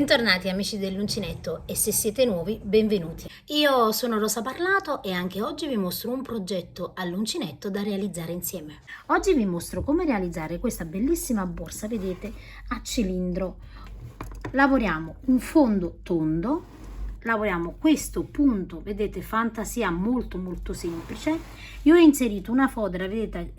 Bentornati amici dell'uncinetto e se siete nuovi, benvenuti. Io sono Rosa Parlato e anche oggi vi mostro un progetto all'uncinetto da realizzare insieme. Oggi vi mostro come realizzare questa bellissima borsa, vedete, a cilindro. Lavoriamo un fondo tondo, lavoriamo questo punto, vedete, fantasia molto semplice. Io ho inserito una fodera, vedete,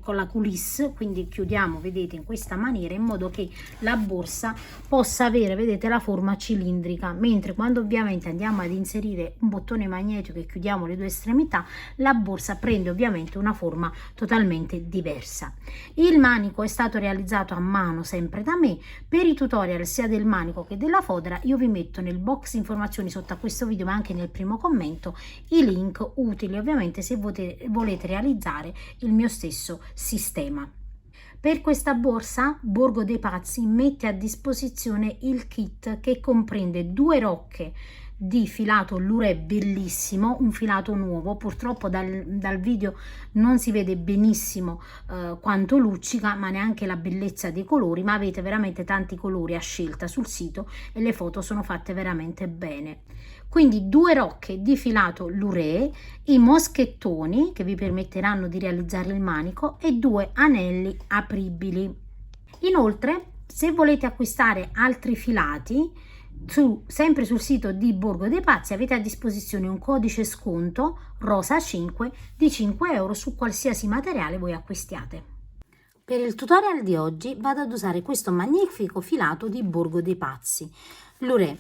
con la coulisse, quindi chiudiamo, vedete, in questa maniera, in modo che la borsa possa avere, vedete, la forma cilindrica, mentre quando ovviamente andiamo ad inserire un bottone magnetico e chiudiamo le due estremità, la borsa prende ovviamente una forma totalmente diversa. Il manico è stato realizzato a mano, sempre da me. Per i tutorial sia del manico che della fodera io vi metto nel box informazioni sotto a questo video, ma anche nel primo commento, i link utili ovviamente se volete realizzare il mio stesso sistema. Per questa borsa Borgo dei Pazzi mette a disposizione il kit che comprende 2 rocche di filato Lurè bellissimo, un filato nuovo, purtroppo dal video non si vede benissimo quanto luccica, ma neanche la bellezza dei colori, ma avete veramente tanti colori a scelta sul sito e le foto sono fatte veramente bene. Quindi 2 rocche di filato Lurè, i moschettoni che vi permetteranno di realizzare il manico e 2 anelli apribili. Inoltre, se volete acquistare altri filati, sempre sul sito di Borgo dei Pazzi avete a disposizione un codice sconto Rosa 5 di 5 euro su qualsiasi materiale voi acquistiate. Per il tutorial di oggi vado ad usare questo magnifico filato di Borgo dei Pazzi Lurè.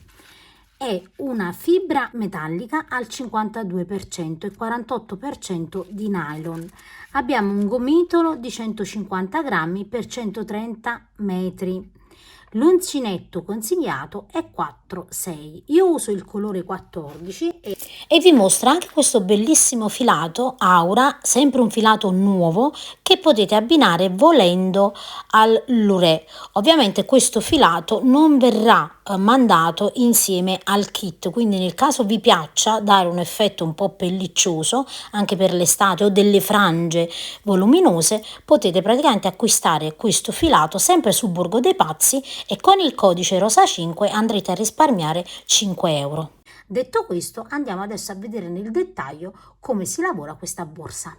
È una fibra metallica al 52% e 48% di nylon. Abbiamo un gomitolo di 150 grammi per 130 metri. L'uncinetto consigliato è 4-6. Io uso il colore 14 e vi mostro anche questo bellissimo filato Aura, sempre un filato nuovo che potete abbinare volendo al Lurè. Ovviamente questo filato non verrà mandato insieme al kit, quindi nel caso vi piaccia dare un effetto un po' pelliccioso anche per l'estate o delle frange voluminose, potete praticamente acquistare questo filato sempre su Borgo dei Pazzi e con il codice Rosa 5 andrete a risparmiare 5 euro. Detto questo, andiamo adesso a vedere nel dettaglio come si lavora questa borsa.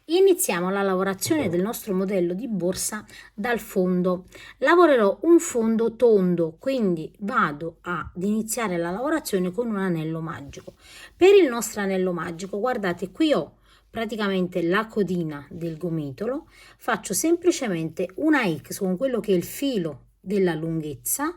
Iniziamo la lavorazione del nostro modello di borsa dal fondo. Lavorerò un fondo tondo, quindi vado ad iniziare la lavorazione con un anello magico. Per il nostro anello magico, guardate, qui ho praticamente la codina del gomitolo, faccio semplicemente una X con quello che è il filo della lunghezza,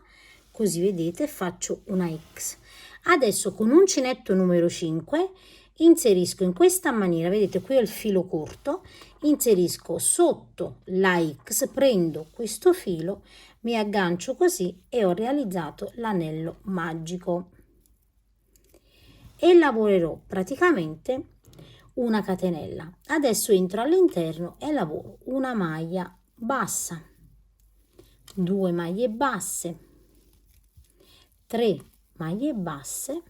così vedete, faccio una X. Adesso con uncinetto numero 5 inserisco in questa maniera, vedete qui ho il filo corto, inserisco sotto la X, prendo questo filo, mi aggancio così e ho realizzato l'anello magico e lavorerò praticamente una catenella. Adesso entro all'interno e lavoro una maglia bassa, 2 maglie basse, 3 maglie basse,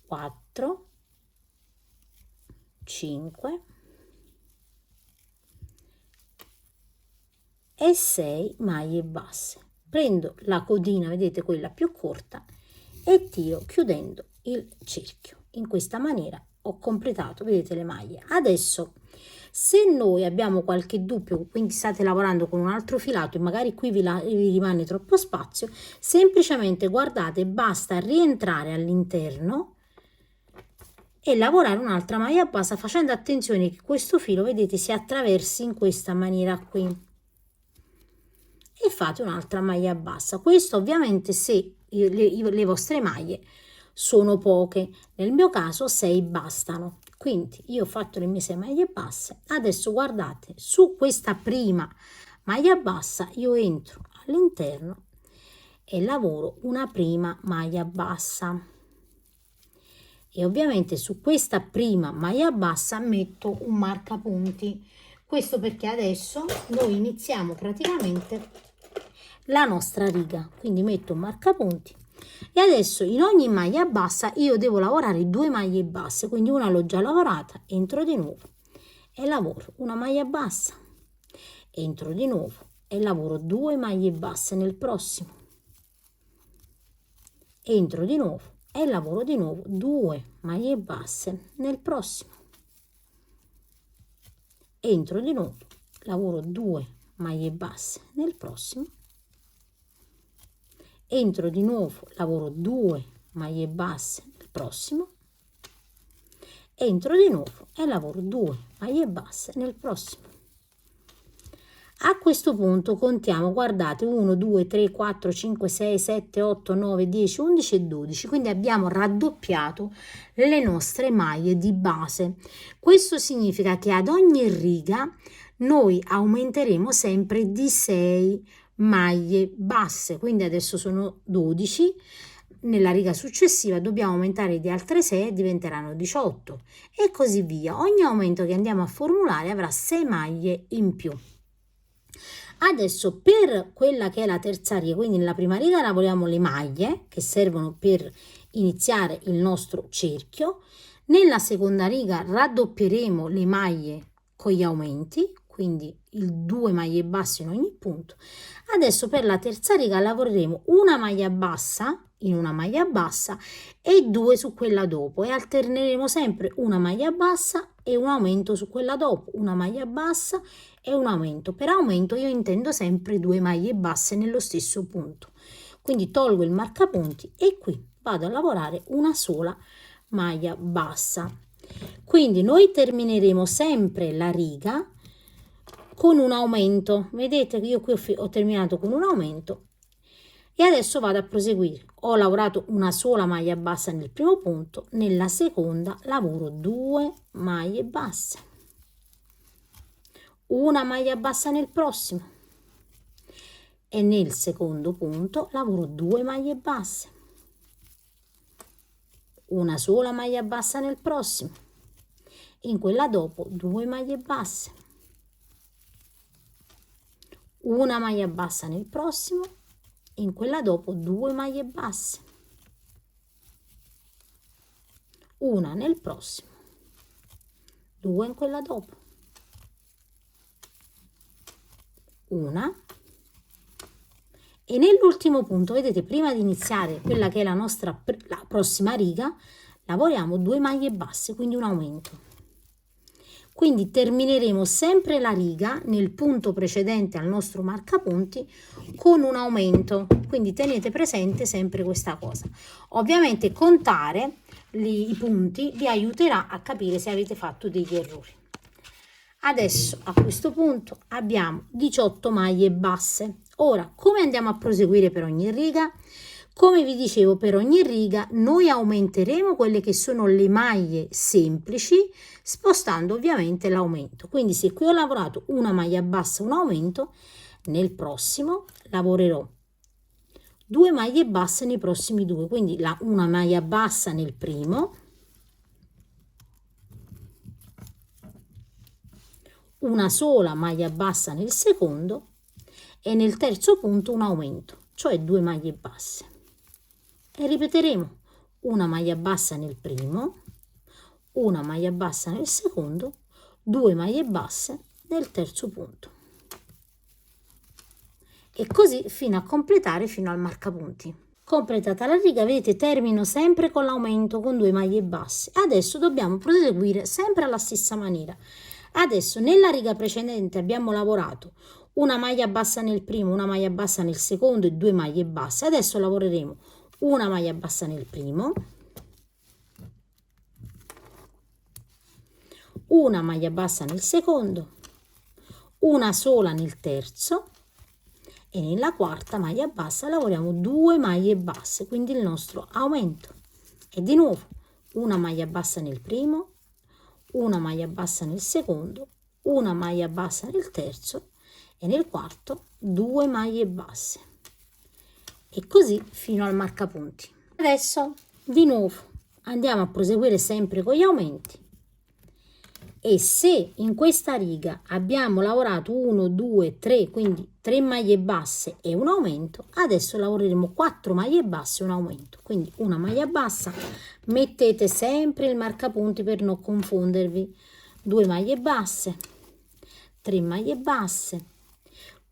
4, 5 e 6 maglie basse. Prendo la codina, vedete quella più corta, e tiro chiudendo il cerchio. In questa maniera ho completato, vedete, le maglie. Adesso se noi abbiamo qualche dubbio, quindi state lavorando con un altro filato e magari qui vi rimane troppo spazio, semplicemente guardate, basta rientrare all'interno e lavorare un'altra maglia bassa facendo attenzione che questo filo, vedete, si attraversi in questa maniera qui e fate un'altra maglia bassa. Questo ovviamente se le vostre maglie sono poche, nel mio caso 6 bastano, quindi io ho fatto le mie 6 maglie basse. Adesso guardate, su questa prima maglia bassa io entro all'interno e lavoro una prima maglia bassa e ovviamente su questa prima maglia bassa metto un marcapunti. Questo perché adesso noi iniziamo praticamente la nostra riga, quindi metto un marcapunti e adesso in ogni maglia bassa io devo lavorare 2 maglie basse, quindi una l'ho già lavorata, entro di nuovo e lavoro una maglia bassa, entro di nuovo e lavoro 2 maglie basse nel prossimo, entro di nuovo e lavoro di nuovo 2 maglie basse nel prossimo, entro di nuovo, lavoro 2 maglie basse nel prossimo, entro di nuovo, lavoro 2 maglie basse nel prossimo, entro di nuovo e lavoro 2 maglie basse nel prossimo. A questo punto contiamo, guardate, 1 2 3 4 5 6 7 8 9 10 11 e 12, quindi abbiamo raddoppiato le nostre maglie di base. Questo significa che ad ogni riga noi aumenteremo sempre di 6 maglie basse, quindi adesso sono 12, nella riga successiva dobbiamo aumentare di altre 6 e diventeranno 18 e così via. Ogni aumento che andiamo a formulare avrà 6 maglie in più. Adesso per quella che è la terza riga, quindi nella prima riga lavoriamo le maglie che servono per iniziare il nostro cerchio, nella seconda riga raddoppieremo le maglie con gli aumenti, quindi il 2 maglie basse in ogni punto. Adesso per la terza riga lavoreremo una maglia bassa in una maglia bassa e 2 su quella dopo e alterneremo sempre una maglia bassa e un aumento su quella dopo, una maglia bassa e un aumento. Per aumento io intendo sempre 2 maglie basse nello stesso punto, quindi tolgo il marcapunti e qui vado a lavorare una sola maglia bassa. Quindi noi termineremo sempre la riga con un aumento, vedete che io qui ho terminato con un aumento e adesso vado a proseguire. Ho lavorato una sola maglia bassa nel primo punto, nella seconda lavoro 2 maglie basse, una maglia bassa nel prossimo e nel secondo punto lavoro 2 maglie basse, una sola maglia bassa nel prossimo, in quella dopo 2 maglie basse, una maglia bassa nel prossimo, in quella dopo 2 maglie basse, una nel prossimo, 2 in quella dopo, una, e nell'ultimo punto, vedete, prima di iniziare quella che è la nostra la prossima riga, lavoriamo 2 maglie basse, quindi un aumento. Quindi termineremo sempre la riga nel punto precedente al nostro marcapunti con un aumento, quindi tenete presente sempre questa cosa. Ovviamente contare i punti vi aiuterà a capire se avete fatto degli errori. Adesso a questo punto abbiamo 18 maglie basse. Ora, come andiamo a proseguire per ogni riga? Come vi dicevo, per ogni riga noi aumenteremo quelle che sono le maglie semplici, spostando ovviamente l'aumento. Quindi se qui ho lavorato una maglia bassa, un aumento, nel prossimo lavorerò 2 maglie basse nei prossimi 2, quindi una maglia bassa nel primo, una sola maglia bassa nel secondo e nel terzo punto un aumento, cioè 2 maglie basse. E ripeteremo una maglia bassa nel primo, una maglia bassa nel secondo, 2 maglie basse nel terzo punto. E così fino a completare fino al marcapunti. Completata la riga, vedete, termino sempre con l'aumento con 2 maglie basse. Adesso dobbiamo proseguire sempre alla stessa maniera. Adesso nella riga precedente abbiamo lavorato una maglia bassa nel primo, una maglia bassa nel secondo e 2 maglie basse. Adesso lavoreremo una maglia bassa nel primo, una maglia bassa nel secondo, una sola nel terzo e nella quarta maglia bassa lavoriamo 2 maglie basse, quindi il nostro aumento. E di nuovo una maglia bassa nel primo, una maglia bassa nel secondo, una maglia bassa nel terzo e nel quarto 2 maglie basse. E così fino al marcapunti. Adesso di nuovo andiamo a proseguire sempre con gli aumenti e se in questa riga abbiamo lavorato 1 2 3, quindi 3 maglie basse e un aumento, adesso lavoreremo 4 maglie basse e un aumento, quindi una maglia bassa, mettete sempre il marcapunti per non confondervi, 2 maglie basse, 3 maglie basse,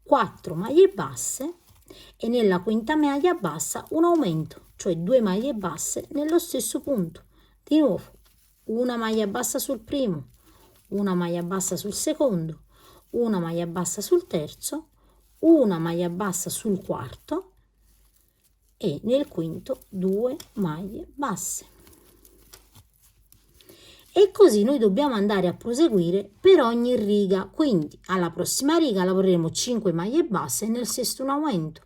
4 maglie basse e nella quinta maglia bassa un aumento, cioè 2 maglie basse nello stesso punto. Di nuovo, una maglia bassa sul primo, una maglia bassa sul secondo, una maglia bassa sul terzo, una maglia bassa sul quarto e nel quinto 2 maglie basse. E così noi dobbiamo andare a proseguire per ogni riga, quindi alla prossima riga lavoreremo 5 maglie basse e nel sesto un aumento,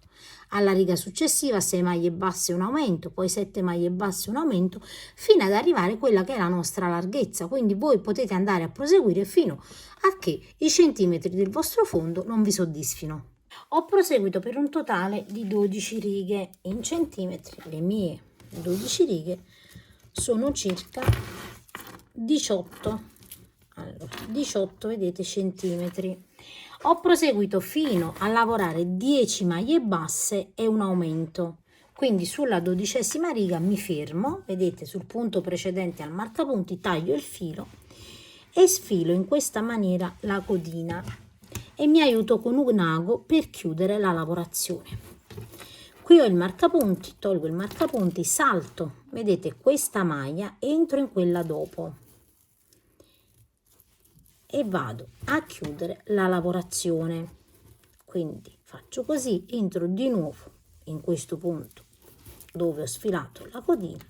alla riga successiva 6 maglie basse e un aumento, poi 7 maglie basse e un aumento, fino ad arrivare a quella che è la nostra larghezza. Quindi voi potete andare a proseguire fino a che i centimetri del vostro fondo non vi soddisfino. Ho proseguito per un totale di 12 righe. In centimetri le mie 12 righe sono circa 18, allora 18 vedete centimetri. Ho proseguito fino a lavorare 10 maglie basse e un aumento, quindi sulla 12ª riga mi fermo, vedete sul punto precedente al marcapunti, taglio il filo e sfilo in questa maniera la codina e mi aiuto con un ago per chiudere la lavorazione. Qui ho il marcapunti, tolgo il marcapunti, salto, vedete questa maglia, entro in quella dopo e vado a chiudere la lavorazione. Quindi faccio così, entro di nuovo in questo punto dove ho sfilato la codina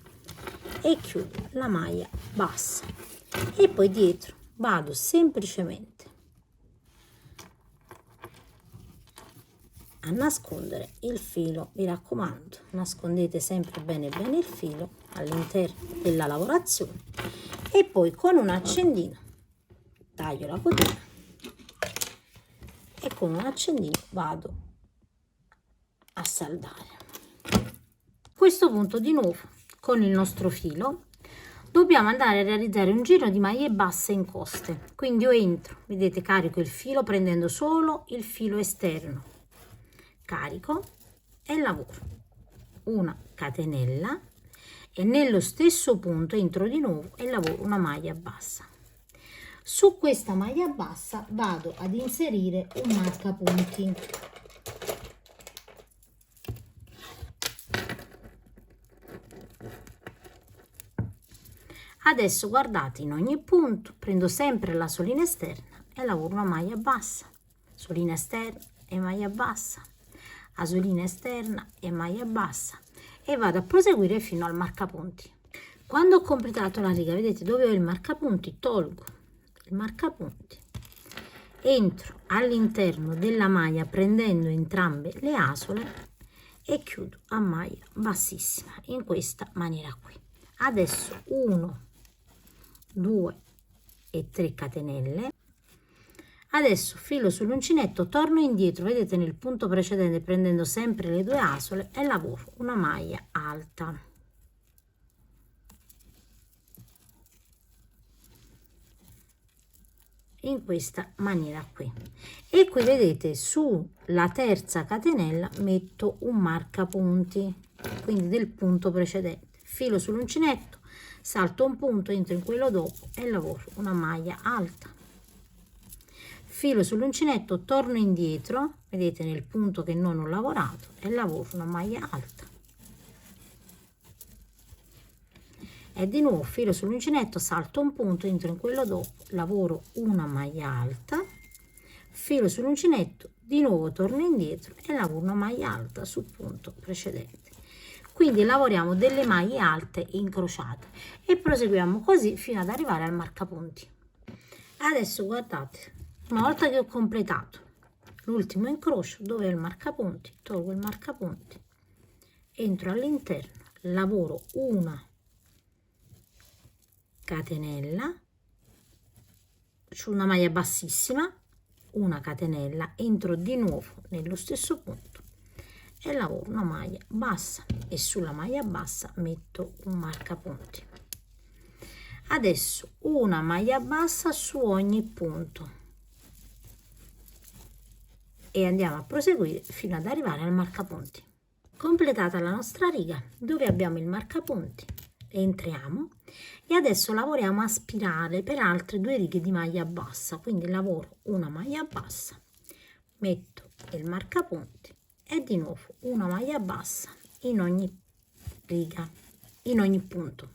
e chiudo la maglia bassa e poi dietro vado semplicemente a nascondere il filo. Mi raccomando, nascondete sempre bene il filo all'interno della lavorazione e poi con un accendino taglio la codina e con un accendino vado a saldare. A questo punto di nuovo con il nostro filo dobbiamo andare a realizzare un giro di maglie basse in coste, quindi io entro, vedete, carico il filo prendendo solo il filo esterno, carico e lavoro una catenella e nello stesso punto entro di nuovo e lavoro una maglia bassa. Su questa maglia bassa vado ad inserire un marcapunti. Adesso guardate, in ogni punto prendo sempre la solina esterna e lavoro una maglia bassa, solina esterna e maglia bassa, a solina esterna e maglia bassa e vado a proseguire fino al marcapunti. Quando ho completato la riga, vedete dove ho il marcapunti, tolgo il marcapunti, entro all'interno della maglia prendendo entrambe le asole e chiudo a maglia bassissima in questa maniera qui. Adesso 1, 2 e 3 catenelle. Adesso filo sull'uncinetto, torno indietro, vedete nel punto precedente prendendo sempre le 2 asole e lavoro una maglia alta. In questa maniera qui e qui vedete sulla terza catenella metto un marcapunti, quindi del punto precedente, filo sull'uncinetto, salto un punto, entro in quello dopo e lavoro una maglia alta, filo sull'uncinetto, torno indietro, vedete nel punto che non ho lavorato e lavoro una maglia alta e di nuovo filo sull'uncinetto, salto un punto, entro in quello dopo, lavoro una maglia alta, filo sull'uncinetto, di nuovo torno indietro e lavoro una maglia alta sul punto precedente. Quindi lavoriamo delle maglie alte incrociate e proseguiamo così fino ad arrivare al marcapunti. Adesso guardate, una volta che ho completato l'ultimo incrocio dove è il marcapunti, tolgo il marcapunti, entro all'interno, lavoro una catenella su una maglia bassissima, una catenella, entro di nuovo nello stesso punto e lavoro una maglia bassa e sulla maglia bassa metto un marcapunti. Adesso una maglia bassa su ogni punto e andiamo a proseguire fino ad arrivare al marcapunti. Completata la nostra riga dove abbiamo il marcapunti, entriamo e adesso lavoriamo a spirale per altre 2 righe di maglia bassa, quindi lavoro una maglia bassa, metto il marcapunti e di nuovo una maglia bassa in ogni riga, in ogni punto.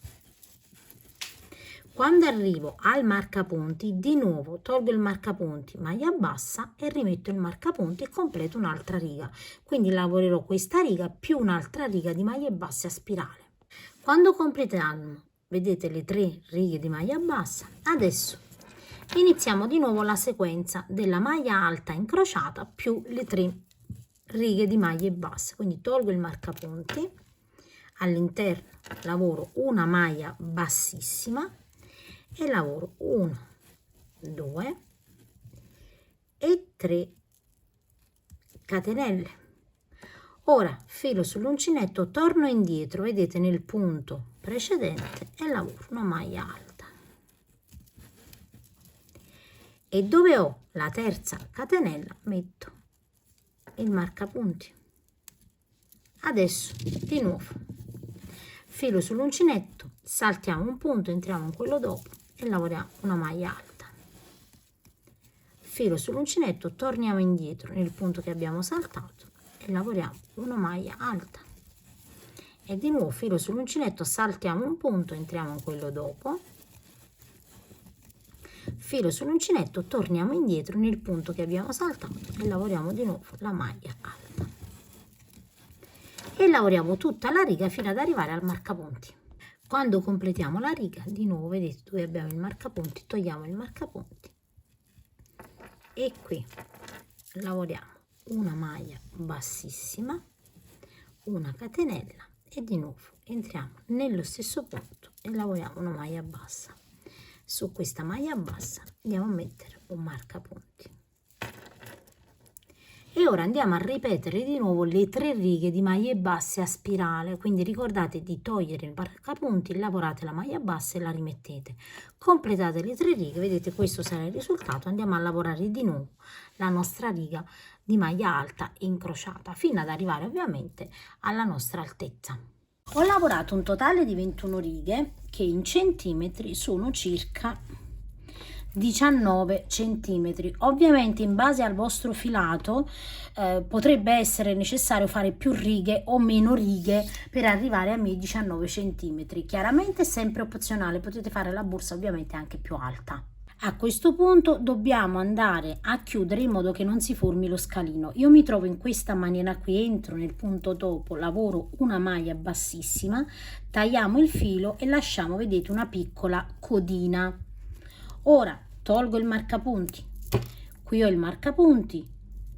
Quando arrivo al marcapunti, di nuovo tolgo il marcapunti, maglia bassa e rimetto il marcapunti e completo un'altra riga. Quindi lavorerò questa riga più un'altra riga di maglie basse a spirale. Quando completiamo, vedete le 3 righe di maglia bassa, adesso iniziamo di nuovo la sequenza della maglia alta incrociata più le 3 righe di maglie basse. Quindi tolgo il marcapunti, all'interno lavoro una maglia bassissima e lavoro 1, 2 e 3 catenelle. Ora filo sull'uncinetto, torno indietro, vedete nel punto precedente, e lavoro una maglia alta. E dove ho la terza catenella metto il marcapunti. Adesso di nuovo filo sull'uncinetto, saltiamo un punto, entriamo in quello dopo e lavoriamo una maglia alta. Filo sull'uncinetto, torniamo indietro nel punto che abbiamo saltato e lavoriamo una maglia alta. E di nuovo filo sull'uncinetto, saltiamo un punto, entriamo in quello dopo, filo sull'uncinetto, torniamo indietro nel punto che abbiamo saltato e lavoriamo di nuovo la maglia alta. E lavoriamo tutta la riga fino ad arrivare al marcapunti. Quando completiamo la riga, di nuovo vedete dove abbiamo il marcapunti, togliamo il marcapunti e qui lavoriamo una maglia bassissima, una catenella e di nuovo entriamo nello stesso punto e lavoriamo una maglia bassa. Su questa maglia bassa andiamo a mettere un marcapunti. E ora andiamo a ripetere di nuovo le 3 righe di maglie basse a spirale, quindi ricordate di togliere il marcapunti, lavorate la maglia bassa e la rimettete. Completate le 3 righe, vedete questo sarà il risultato. Andiamo a lavorare di nuovo la nostra riga di maglia alta incrociata fino ad arrivare ovviamente alla nostra altezza. Ho lavorato un totale di 21 righe che in centimetri sono circa 19 centimetri. Ovviamente in base al vostro filato potrebbe essere necessario fare più righe o meno righe per arrivare a miei 19 centimetri. Chiaramente è sempre opzionale, potete fare la borsa ovviamente anche più alta. A questo punto dobbiamo andare a chiudere in modo che non si formi lo scalino. Io mi trovo in questa maniera qui, entro nel punto dopo, lavoro una maglia bassissima, tagliamo il filo e lasciamo, vedete, una piccola codina. Ora tolgo il marcapunti, qui ho il marcapunti,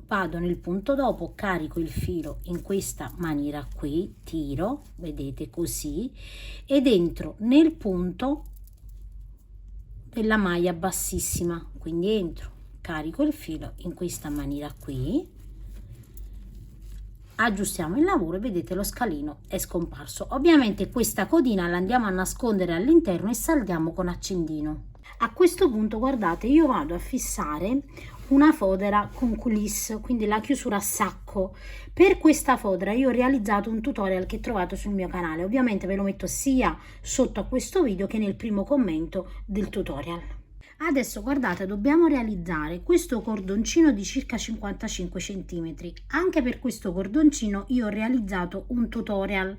vado nel punto dopo, carico il filo in questa maniera qui, tiro, vedete così, ed entro nel punto della maglia bassissima, quindi entro, carico il filo in questa maniera qui, aggiustiamo il lavoro e vedete lo scalino è scomparso. Ovviamente questa codina la andiamo a nascondere all'interno e saldiamo con accendino. A questo punto guardate, io vado a fissare una fodera con coulisse, quindi la chiusura a sacco. Per questa fodera io ho realizzato un tutorial che trovate sul mio canale, ovviamente ve lo metto sia sotto a questo video che nel primo commento del tutorial. Adesso guardate, dobbiamo realizzare questo cordoncino di circa 55 cm. Anche per questo cordoncino io ho realizzato un tutorial,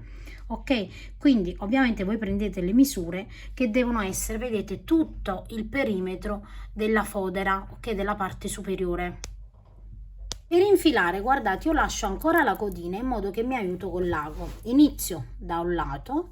ok? Quindi ovviamente voi prendete le misure che devono essere, vedete, tutto il perimetro della fodera, ok, della parte superiore. Per infilare, guardate, io lascio ancora la codina in modo che mi aiuto con l'ago. Inizio da un lato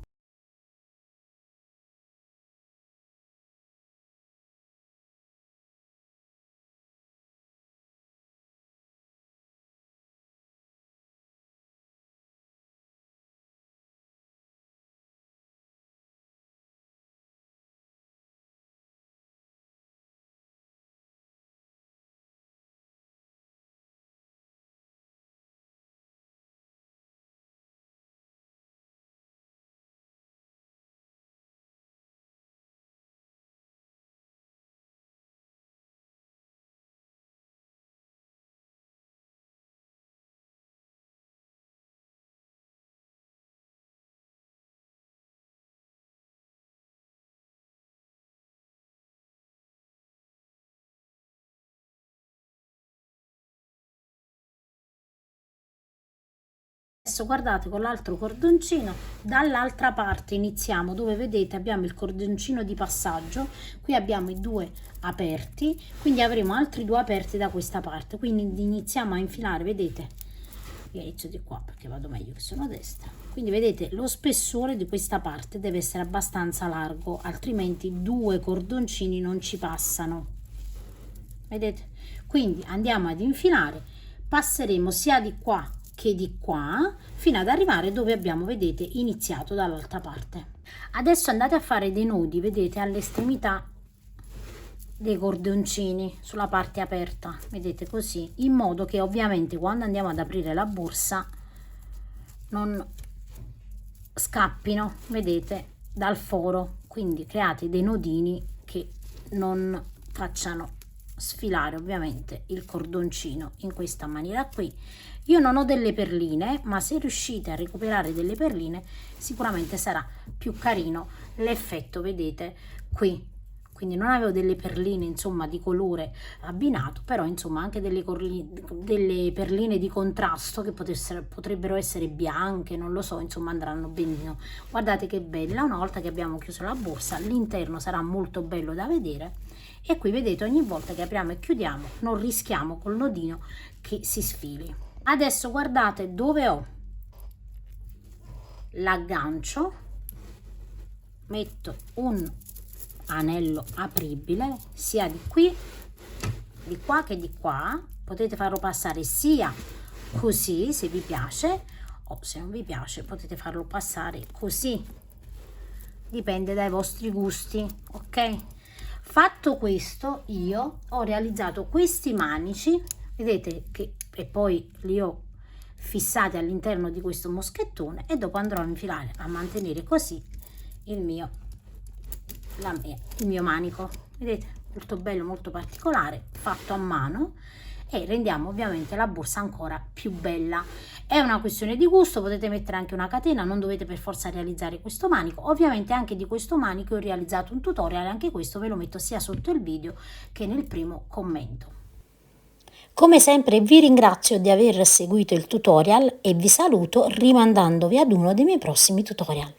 Adesso guardate, con l'altro cordoncino dall'altra parte iniziamo, dove vedete abbiamo il cordoncino di passaggio, qui abbiamo i due aperti, quindi avremo altri due aperti da questa parte, quindi iniziamo a infilare, vedete, io inizio di qua perché vado meglio che sono a destra, quindi vedete lo spessore di questa parte deve essere abbastanza largo, altrimenti due cordoncini non ci passano, vedete, quindi andiamo ad infilare, passeremo sia di qua che di qua fino ad arrivare dove abbiamo, vedete, iniziato dall'altra parte. Adesso andate a fare dei nodi, vedete, all'estremità dei cordoncini sulla parte aperta, vedete, così, in modo che ovviamente quando andiamo ad aprire la borsa non scappino, vedete, dal foro, quindi create dei nodini che non facciano sfilare ovviamente il cordoncino in questa maniera qui. Io non ho delle perline, ma se riuscite a recuperare delle perline sicuramente sarà più carino l'effetto, vedete qui, quindi non avevo delle perline insomma di colore abbinato, però insomma anche delle perline di contrasto che potrebbero essere bianche, non lo so, insomma andranno benissimo. Guardate che bella, una volta che abbiamo chiuso la borsa l'interno sarà molto bello da vedere, e qui vedete ogni volta che apriamo e chiudiamo non rischiamo col nodino che si sfili. Adesso guardate dove ho l'aggancio, metto un anello apribile sia di qui, di qua che di qua, potete farlo passare sia così se vi piace, o se non vi piace potete farlo passare così, dipende dai vostri gusti, ok? Fatto questo, io ho realizzato questi manici, vedete, che e poi li ho fissati all'interno di questo moschettone, e dopo andrò a infilare, a mantenere così il mio manico, vedete, molto bello, molto particolare, fatto a mano, e rendiamo ovviamente la borsa ancora più bella. È una questione di gusto, potete mettere anche una catena, non dovete per forza realizzare questo manico. Ovviamente anche di questo manico ho realizzato un tutorial, anche questo ve lo metto sia sotto il video che nel primo commento. Come sempre vi ringrazio di aver seguito il tutorial e vi saluto rimandandovi ad uno dei miei prossimi tutorial.